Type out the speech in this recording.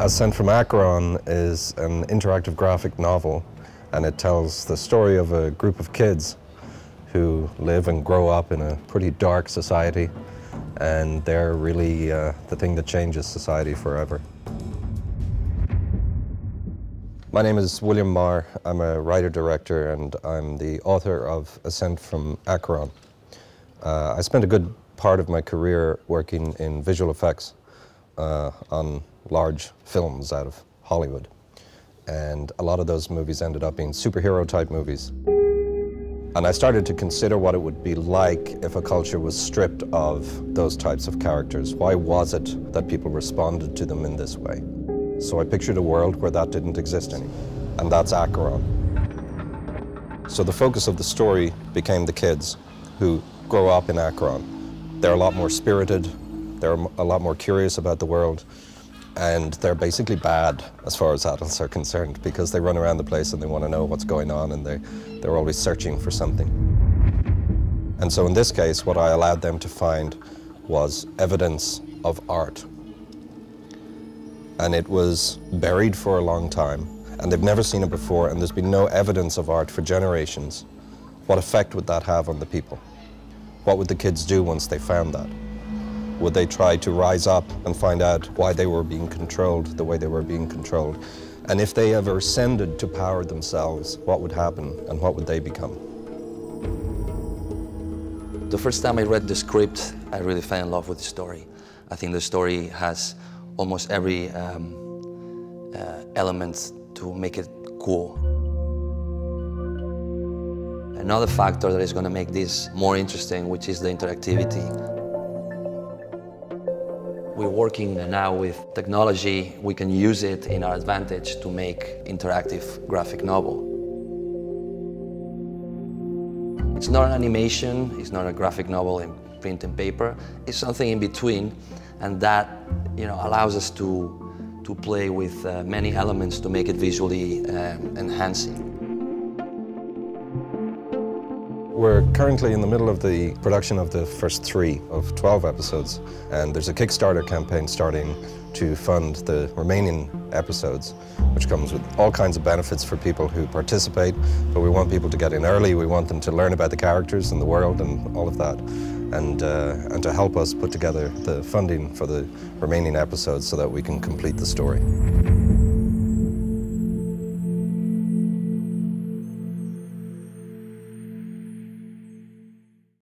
Ascent from Akeron is an interactive graphic novel, and it tells the story of a group of kids who live and grow up in a pretty dark society, and they're really the thing that changes society forever. My name is William Marr. I'm a writer-director, and I'm the author of Ascent from Akeron. I spent a good part of my career working in visual effects on large films out of Hollywood. And a lot of those movies ended up being superhero-type movies. And I started to consider what it would be like if a culture was stripped of those types of characters. Why was it that people responded to them in this way? So I pictured a world where that didn't exist anymore, and that's Akeron. So the focus of the story became the kids who grow up in Akeron. They're a lot more spirited, they're a lot more curious about the world, and they're basically bad as far as adults are concerned, because they run around the place and they want to know what's going on, and they're always searching for something. And so in this case, what I allowed them to find was evidence of art. And it was buried for a long time, and they've never seen it before, and there's been no evidence of art for generations. What effect would that have on the people? What would the kids do once they found that? Would they try to rise up and find out why they were being controlled the way they were being controlled? And if they ever ascended to power themselves, what would happen and what would they become? The first time I read the script, I really fell in love with the story. I think the story has almost every element to make it cool. Another factor that is going to make this more interesting, which is the interactivity. We're working now with technology. We can use it in our advantage to make interactive graphic novel. It's not an animation, it's not a graphic novel in print and paper. It's something in between, and that allows us to play with many elements to make it visually enhancing. We're currently in the middle of the production of the first 3 of 12 episodes, and there's a Kickstarter campaign starting to fund the remaining episodes, which comes with all kinds of benefits for people who participate, but we want people to get in early. We want them to learn about the characters and the world and all of that, and to help us put together the funding for the remaining episodes so that we can complete the story.